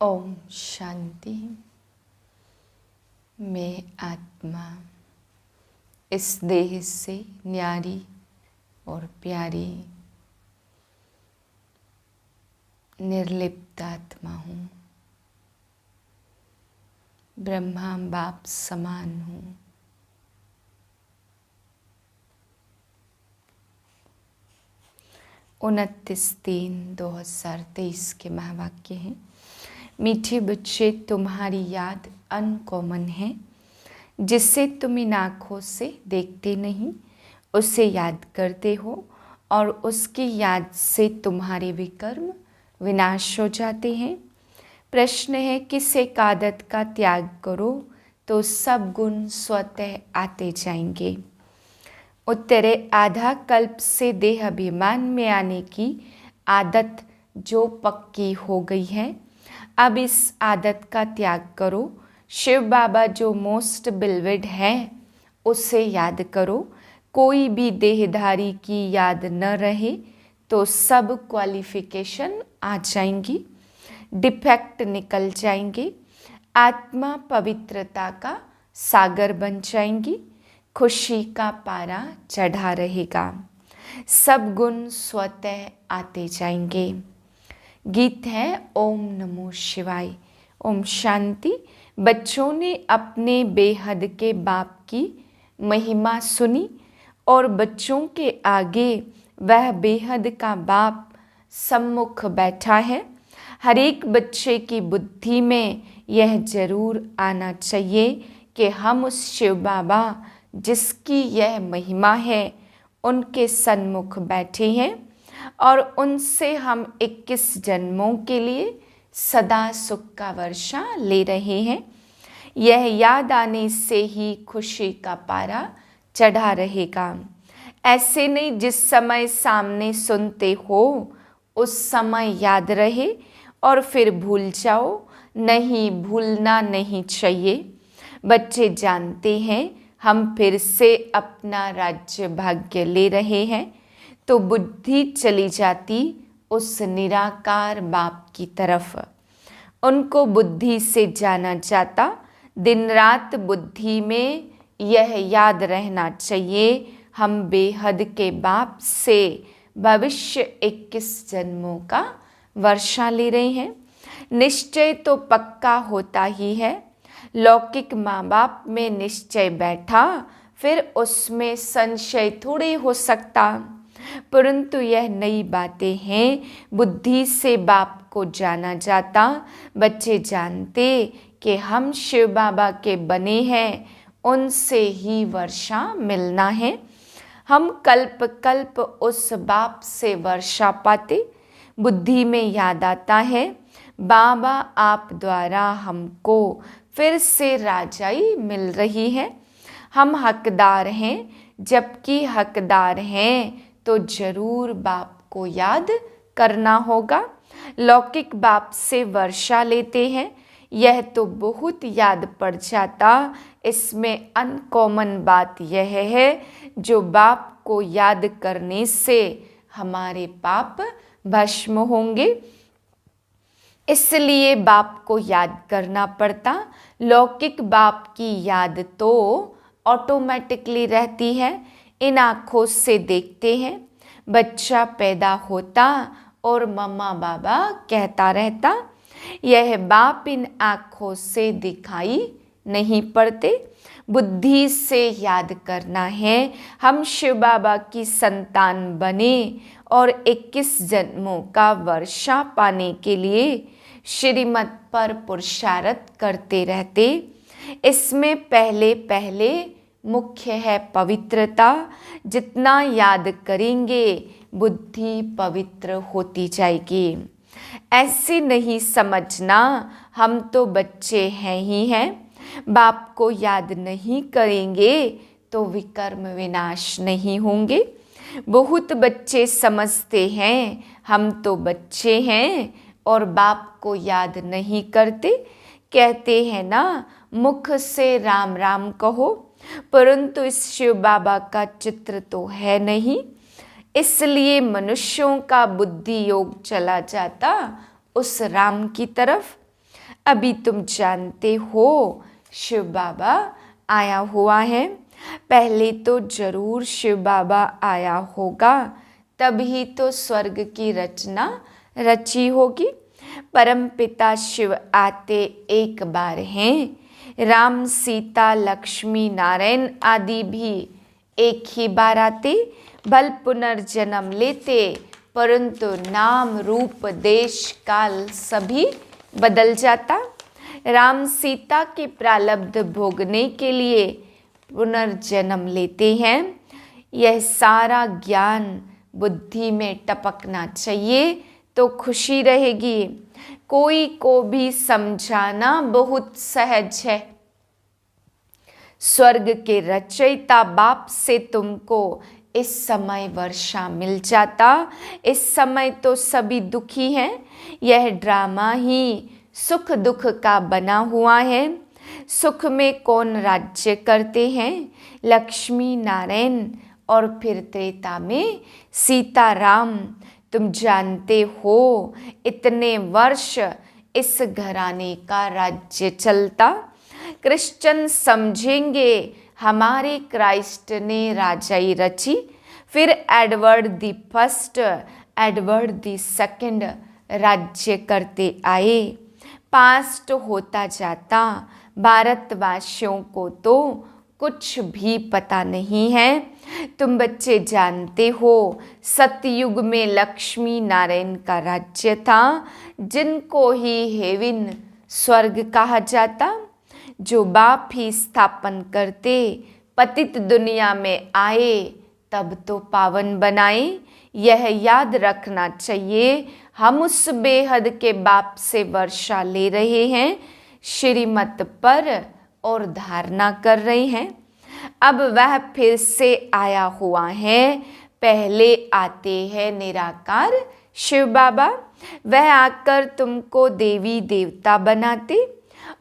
ओम शांति। मैं आत्मा इस देह से न्यारी और प्यारी निर्लिप्त आत्मा हूँ। ब्रह्मा बाप समान हूँ। 29/3/2023 के महावाक्य हैं। मीठे बच्चे, तुम्हारी याद अनकॉमन है। जिसे तुम इन आँखों से देखते नहीं उसे याद करते हो और उसकी याद से तुम्हारे विकर्म विनाश हो जाते हैं। प्रश्न है, किस एक आदत का त्याग करो तो सब गुण स्वतः आते जाएंगे। उत्तर है, आधा कल्प से देह अभिमान में आने की आदत जो पक्की हो गई है, अब इस आदत का त्याग करो। शिव बाबा जो मोस्ट बिलवेड है उसे याद करो। कोई भी देहधारी की याद न रहे तो सब क्वालिफिकेशन आ जाएंगी, डिफेक्ट निकल जाएंगे, आत्मा पवित्रता का सागर बन जाएंगी, खुशी का पारा चढ़ा रहेगा, सब गुण स्वतः आते जाएंगे। गीत है ओम नमो शिवाय। ओम शांति। बच्चों ने अपने बेहद के बाप की महिमा सुनी और बच्चों के आगे वह बेहद का बाप सम्मुख बैठा है। हर एक बच्चे की बुद्धि में यह जरूर आना चाहिए कि हम उस शिव बाबा जिसकी यह महिमा है उनके सन्मुख बैठे हैं और उनसे हम 21 जन्मों के लिए सदा सुख का वर्षा ले रहे हैं। यह याद आने से ही खुशी का पारा चढ़ा रहेगा। ऐसे नहीं जिस समय सामने सुनते हो उस समय याद रहे और फिर भूल जाओ। नहीं, भूलना नहीं चाहिए। बच्चे जानते हैं हम फिर से अपना राज्य भाग्य ले रहे हैं तो बुद्धि चली जाती उस निराकार बाप की तरफ। उनको बुद्धि से जाना जाता। दिन रात बुद्धि में यह याद रहना चाहिए, हम बेहद के बाप से भविष्य 21 जन्मों का वर्षा ले रहे हैं। निश्चय तो पक्का होता ही है। लौकिक माँ बाप में निश्चय बैठा फिर उसमें संशय थोड़े हो सकता, परंतु यह नई बातें हैं। बुद्धि से बाप को जाना जाता। बच्चे जानते कि हम शिव बाबा के बने हैं, उनसे ही वर्षा मिलना है। हम कल्प कल्प उस बाप से वर्षा पाते। बुद्धि में याद आता है, बाबा आप द्वारा हमको फिर से राजाई मिल रही है। हम हकदार हैं। जबकि हकदार हैं तो जरूर बाप को याद करना होगा। लौकिक बाप से वर्षा लेते हैं, यह तो बहुत याद पड़ जाता। इसमें अनकॉमन बात यह है जो बाप को याद करने से हमारे पाप भस्म होंगे, इसलिए बाप को याद करना पड़ता। लौकिक बाप की याद तो ऑटोमेटिकली रहती है। इन आँखों से देखते हैं। बच्चा पैदा होता और मम्मा बाबा कहता रहता। यह बाप इन आँखों से दिखाई नहीं पड़ते। बुद्धि से याद करना है, हम शिव बाबा की संतान बने और 21 जन्मों का वर्षा पाने के लिए श्रीमत पर पुरुषार्थ करते रहते। इसमें पहले पहले मुख्य है पवित्रता। जितना याद करेंगे बुद्धि पवित्र होती जाएगी। ऐसे नहीं समझना हम तो बच्चे हैं ही हैं, बाप को याद नहीं करेंगे तो विकर्म विनाश नहीं होंगे। बहुत बच्चे समझते हैं हम तो बच्चे हैं और बाप को याद नहीं करते। कहते हैं ना, मुख से राम राम कहो, परंतु इस शिव बाबा का चित्र तो है नहीं, इसलिए मनुष्यों का बुद्धि योग चला जाता उस राम की तरफ। अभी तुम जानते हो शिव बाबा आया हुआ है। पहले तो जरूर शिव बाबा आया होगा, तभी तो स्वर्ग की रचना रची होगी। परम पिता शिव आते एक बार हैं। राम सीता लक्ष्मी नारायण आदि भी एक ही बार आते, भल पुनर्जन्म लेते, परंतु नाम रूप देश काल सभी बदल जाता। राम सीता के प्रारब्ध भोगने के लिए पुनर्जन्म लेते हैं। यह सारा ज्ञान बुद्धि में टपकना चाहिए तो खुशी रहेगी। कोई को भी समझाना बहुत सहज है। स्वर्ग के रचयिता बाप से तुमको इस समय वर्षा मिल जाता। इस समय तो सभी दुखी हैं। यह ड्रामा ही सुख दुख का बना हुआ है। सुख में कौन राज्य करते हैं? लक्ष्मी नारायण, और फिर त्रेता में सीता राम। तुम जानते हो इतने वर्ष इस घराने का राज्य चलता। क्रिश्चियन समझेंगे हमारे क्राइस्ट ने राजाई रची। फिर Edward the first, Edward the second राज्य करते आए। पास्ट होता जाता। भारतवासियों को तो कुछ भी पता नहीं है। तुम बच्चे जानते हो सतयुग में लक्ष्मी नारायण का राज्य था, जिनको ही हेवन स्वर्ग कहा जाता। जो बाप ही स्थापन करते, पतित दुनिया में आए, तब तो पावन बनाए। यह याद रखना चाहिए। हम उस बेहद के बाप से वर्षा ले रहे हैं, श्रीमत पर और धारणा कर रहे हैं। अब वह फिर से आया हुआ है। पहले आते हैं निराकार शिव बाबा। वह आकर तुमको देवी देवता बनाते।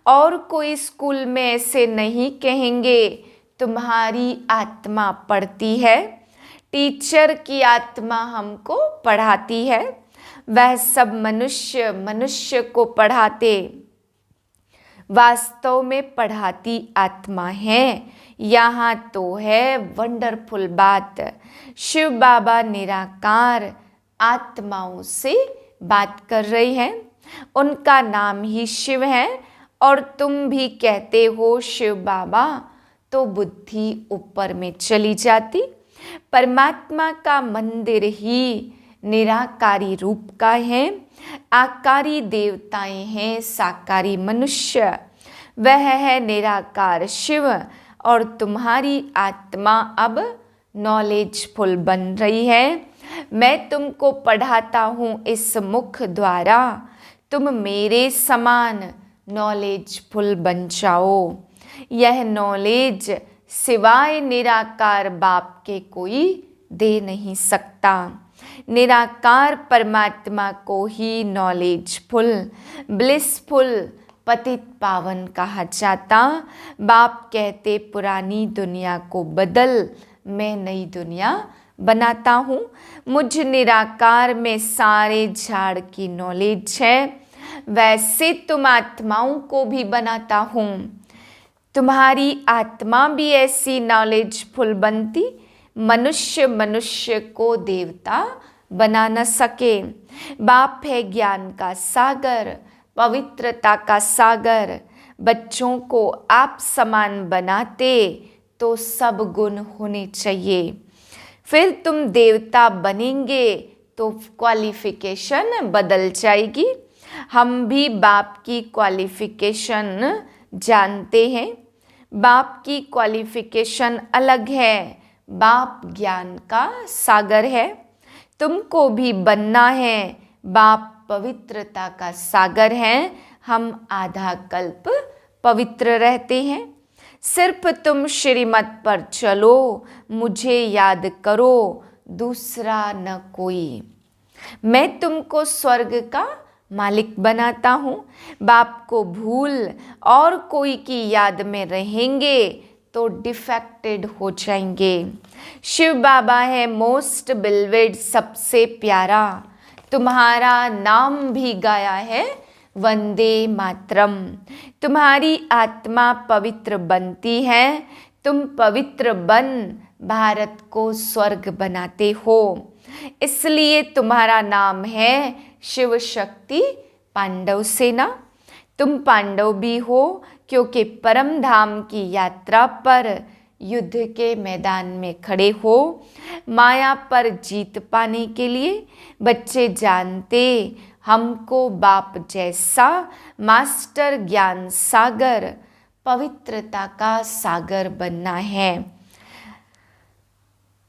और कोई स्कूल में ऐसे नहीं कहेंगे तुम्हारी आत्मा पढ़ती है। टीचर की आत्मा हमको पढ़ाती है। वह सब मनुष्य मनुष्य को पढ़ाते, वास्तव में पढ़ाती आत्मा है। यहाँ तो है वंडरफुल बात। शिव बाबा निराकार आत्माओं से बात कर रहे हैं। उनका नाम ही शिव है। और तुम भी कहते हो शिव बाबा, तो बुद्धि ऊपर में चली जाती। परमात्मा का मंदिर ही निराकारी रूप का है। आकारी देवताएं हैं, साकारी मनुष्य। वह है निराकार शिव। और तुम्हारी आत्मा अब नॉलेजफुल बन रही है। मैं तुमको पढ़ाता हूँ इस मुख द्वारा। तुम मेरे समान नॉलेजफुल बन जाओ। यह नॉलेज सिवाय निराकार बाप के कोई दे नहीं सकता। निराकार परमात्मा को ही नॉलेजफुल, ब्लिसफुल, पतित पावन कहा जाता। बाप कहते पुरानी दुनिया को बदल, मैं नई दुनिया बनाता हूँ। मुझ निराकार में सारे झाड़ की नॉलेज है। वैसे तुम आत्माओं को भी बनाता हूँ। तुम्हारी आत्मा भी ऐसी नॉलेजफुल बनती। मनुष्य मनुष्य को देवता बना न सके। बाप है ज्ञान का सागर, पवित्रता का सागर। बच्चों को आप समान बनाते तो सब गुण होने चाहिए। फिर तुम देवता बनेंगे तो क्वालिफिकेशन बदल जाएगी। हम भी बाप की क्वालिफिकेशन जानते हैं। बाप की क्वालिफिकेशन अलग है। बाप ज्ञान का सागर है। तुमको भी बनना है। बाप पवित्रता का सागर है। हम आधा कल्प पवित्र रहते हैं। सिर्फ तुम श्रीमत पर चलो, मुझे याद करो, दूसरा न कोई। मैं तुमको स्वर्ग का मालिक बनाता हूँ। बाप को भूल और कोई की याद में रहेंगे तो डिफेक्टेड हो जाएंगे। शिव बाबा है मोस्ट बिलवेड, सबसे प्यारा। तुम्हारा नाम भी गाया है वंदे मातरम। तुम्हारी आत्मा पवित्र बनती है, तुम पवित्र बन भारत को स्वर्ग बनाते हो। इसलिए तुम्हारा नाम है शिव शक्ति पांडव सेना। तुम पांडव भी हो क्योंकि परम धाम की यात्रा पर युद्ध के मैदान में खड़े हो। माया पर जीत पाने के लिए बच्चे जानते हमको बाप जैसा मास्टर ज्ञान सागर पवित्रता का सागर बनना है।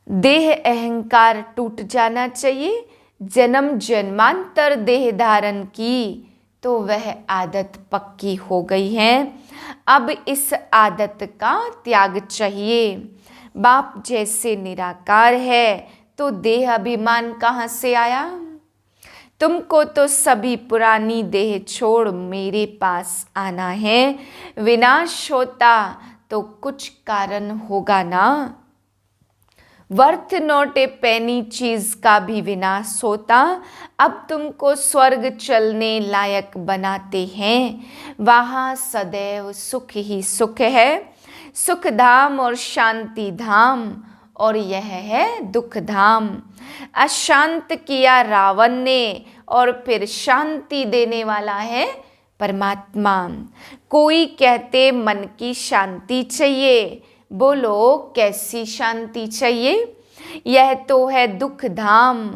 देह अहंकार टूट जाना चाहिए। जन्म जन्मांतर देह धारण की तो वह आदत पक्की हो गई है। अब इस आदत का त्याग चाहिए। बाप जैसे निराकार है तो देह अभिमान कहाँ से आया? तुमको तो सभी पुरानी देह छोड़ मेरे पास आना है। विनाश होता तो कुछ कारण होगा ना। वर्थ नॉट ए पेनी चीज का भी विनाश होता। अब तुमको स्वर्ग चलने लायक बनाते हैं। वहाँ सदैव सुख ही सुख है। सुख धाम और शांति धाम, और यह है दुख धाम। अशांत किया रावण ने और फिर शांति देने वाला है परमात्मा। कोई कहते मन की शांति चाहिए। बोलो कैसी शांति चाहिए? यह तो है दुख धाम।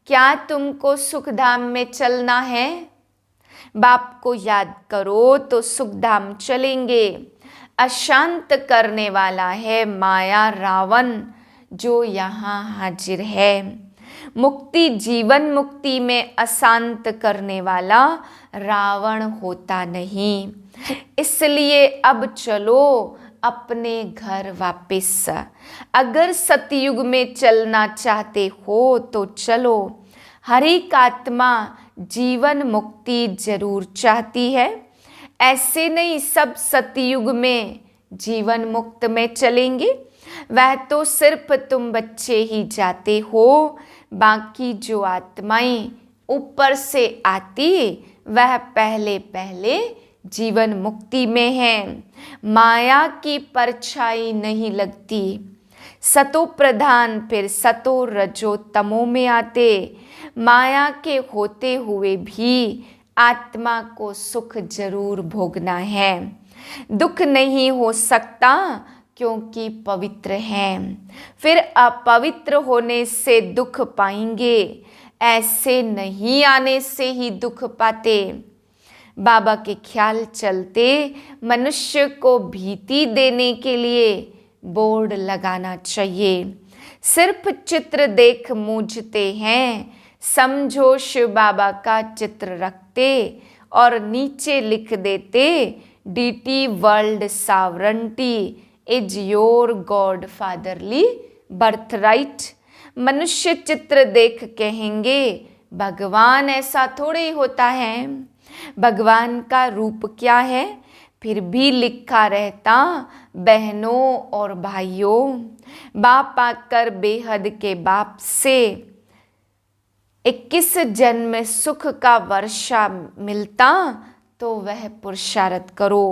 क्या तुमको सुख धाम में चलना है? बाप को याद करो तो सुख धाम चलेंगे। अशांत करने वाला है माया रावण जो यहाँ हाजिर है। मुक्ति जीवन मुक्ति में अशांत करने वाला रावण होता नहीं। इसलिए अब चलो अपने घर वापस। अगर सतयुग में चलना चाहते हो तो चलो। हर एक आत्मा जीवन मुक्ति जरूर चाहती है। ऐसे नहीं सब सतयुग में जीवन मुक्त में चलेंगे। वह तो सिर्फ तुम बच्चे ही जाते हो। बाकी जो आत्माएं ऊपर से आती वह पहले पहले जीवन मुक्ति में है। माया की परछाई नहीं लगती। सतो प्रधान फिर सतो रजो तमो में आते। माया के होते हुए भी आत्मा को सुख जरूर भोगना है। दुख नहीं हो सकता क्योंकि पवित्र हैं। फिर अपवित्र होने से दुख पाएंगे। ऐसे नहीं आने से ही दुख पाते। बाबा के ख्याल चलते मनुष्य को भीति देने के लिए बोर्ड लगाना चाहिए। सिर्फ चित्र देख मूझते हैं। समझो शिव बाबा का चित्र रखते और नीचे लिख देते deity world sovereignty is your god fatherly birthright. मनुष्य चित्र देख कहेंगे भगवान ऐसा थोड़े होता है। भगवान का रूप क्या है? फिर भी लिखा रहता बहनों और भाइयों। बाप आकर बेहद के बाप से 21 जन्म में सुख का वर्षा मिलता तो वह पुरुषार्थ करो।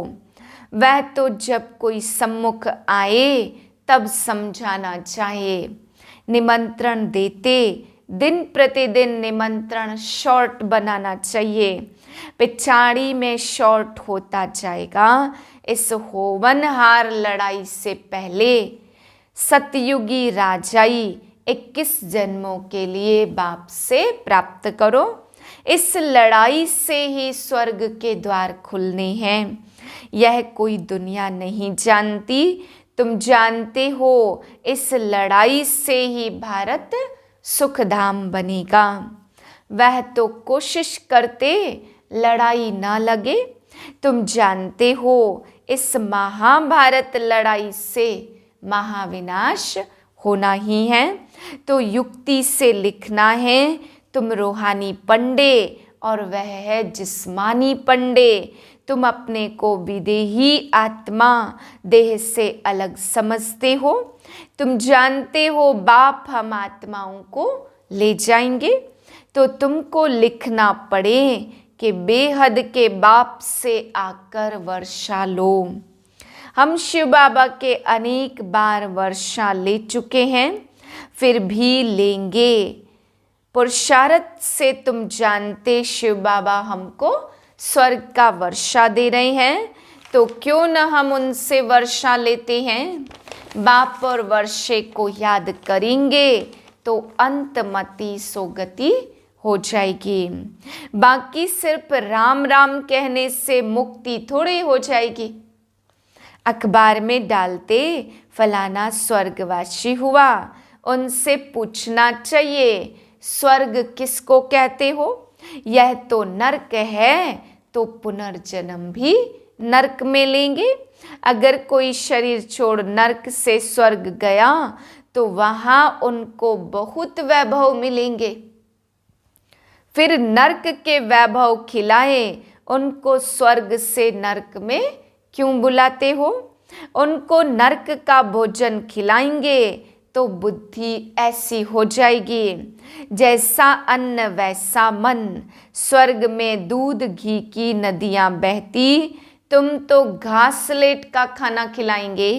वह तो जब कोई सम्मुख आए तब समझाना चाहिए। निमंत्रण देते दिन प्रतिदिन निमंत्रण शॉर्ट बनाना चाहिए। पिछाड़ी में शॉर्ट होता जाएगा। इस होवनहार लड़ाई से पहले सतयुगी राजाई 21 जन्मों के लिए बाप से प्राप्त करो। इस लड़ाई से ही स्वर्ग के द्वार खुलने हैं। यह कोई दुनिया नहीं जानती। तुम जानते हो इस लड़ाई से ही भारत सुखधाम बनेगा। वह तो कोशिश करते लड़ाई ना लगे। तुम जानते हो इस महाभारत लड़ाई से महाविनाश होना ही है। तो युक्ति से लिखना है। तुम रूहानी पंडे और वह है जिस्मानी पंडे। तुम अपने को विदेही आत्मा देह से अलग समझते हो। तुम जानते हो बाप हम आत्माओं को ले जाएंगे। तो तुमको लिखना पड़े कि बेहद के बाप से आकर वर्षा लो। हम शिव बाबा के अनेक बार वर्षा ले चुके हैं, फिर भी लेंगे। पुरुषार्थ से तुम जानते शिव बाबा हमको स्वर्ग का वर्षा दे रहे हैं, तो क्यों न हम उनसे वर्षा लेते हैं। बाप और वर्षे को याद करेंगे तो अंतमति सोगति हो जाएगी। बाकी सिर्फ राम राम कहने से मुक्ति थोड़ी हो जाएगी। अखबार में डालते फलाना स्वर्गवासी हुआ, उनसे पूछना चाहिए स्वर्ग किसको कहते हो। यह तो नरक है, तो पुनर्जन्म भी नरक में लेंगे। अगर कोई शरीर छोड़ नरक से स्वर्ग गया तो वहां उनको बहुत वैभव मिलेंगे। फिर नरक के वैभव खिलाए, उनको स्वर्ग से नरक में क्यों बुलाते हो। उनको नरक का भोजन खिलाएंगे तो बुद्धि ऐसी हो जाएगी, जैसा अन्न वैसा मन। स्वर्ग में दूध घी की नदियां बहती, तुम तो घासलेट का खाना खिलाएंगे।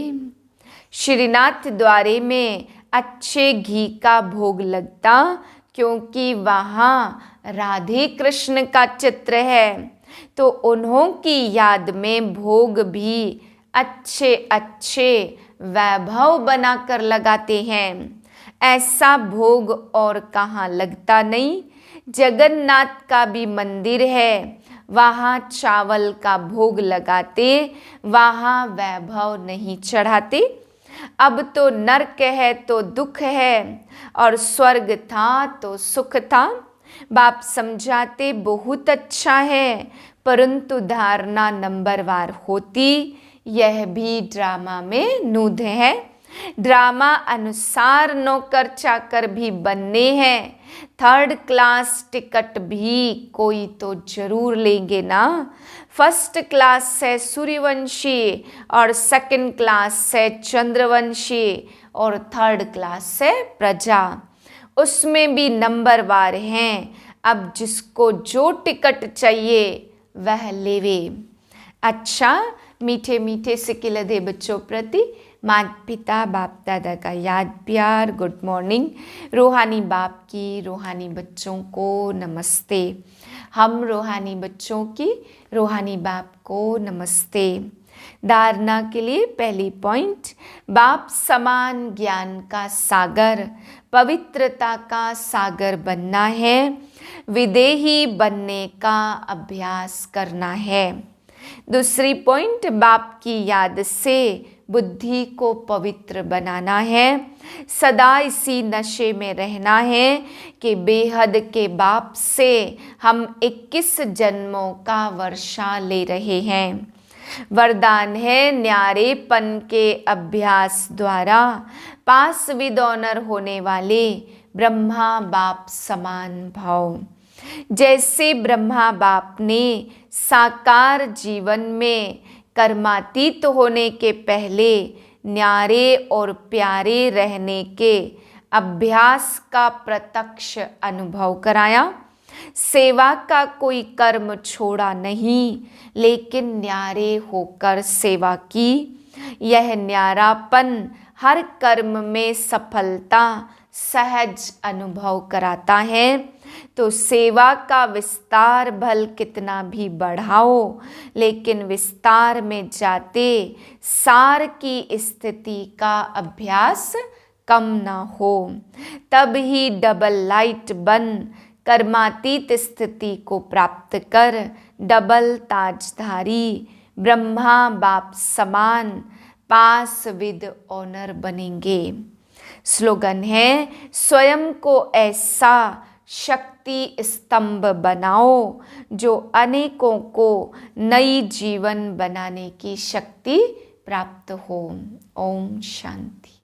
श्रीनाथ द्वारे में अच्छे घी का भोग लगता, क्योंकि वहाँ राधे कृष्ण का चित्र है, तो उन्हों की याद में भोग भी अच्छे अच्छे वैभव बनाकर लगाते हैं। ऐसा भोग और कहाँ लगता नहीं। जगन्नाथ का भी मंदिर है, वहाँ चावल का भोग लगाते, वहाँ वैभव नहीं चढ़ाते। अब तो नरक है तो दुख है, और स्वर्ग था तो सुख था। बाप समझाते बहुत अच्छा है, परंतु धारणा नंबरवार होती, यह भी ड्रामा में नूध है। ड्रामा अनुसार नौकर चाकर भी बनने हैं। 3rd क्लास टिकट भी कोई तो जरूर लेंगे ना। 1st क्लास है सूर्यवंशी, और 2nd क्लास है चंद्रवंशी, और 3rd क्लास है प्रजा। उसमें भी नंबरवार हैं। अब जिसको जो टिकट चाहिए वह लेवे। अच्छा, मीठे मीठे सिकिलधे बच्चों प्रति माता पिता बाप दादा का याद प्यार गुड मॉर्निंग। रूहानी बाप की रूहानी बच्चों को नमस्ते। हम रूहानी बच्चों की रूहानी बाप को नमस्ते। धारणा के लिए पहली पॉइंट, बाप समान ज्ञान का सागर, पवित्रता का सागर बनना है। विदेही बनने का अभ्यास करना है। दूसरी पॉइंट, बाप की याद से बुद्धि को पवित्र बनाना है। सदा इसी नशे में रहना है कि बेहद के बाप से हम 21 जन्मों का वर्षा ले रहे हैं। वरदान है न्यारेपन के अभ्यास द्वारा पास विद ऑनर होने वाले ब्रह्मा बाप समान भाव। जैसे ब्रह्मा बाप ने साकार जीवन में कर्मातीत होने के पहले न्यारे और प्यारे रहने के अभ्यास का प्रत्यक्ष अनुभव कराया। सेवा का कोई कर्म छोड़ा नहीं, लेकिन न्यारे होकर सेवा की। यह न्यारापन हर कर्म में सफलता सहज अनुभव कराता है। तो सेवा का विस्तार भल कितना भी बढ़ाओ, लेकिन विस्तार में जाते सार की स्थिति का अभ्यास कम ना हो। तब ही डबल लाइट बन कर्मातीत स्थिति को प्राप्त कर डबल ताजधारी ब्रह्मा बाप समान पास विद ऑनर बनेंगे। स्लोगन है, स्वयं को ऐसा शक्ति स्तंभ बनाओ जो अनेकों को नई जीवन बनाने की शक्ति प्राप्त हो। ओम शांति।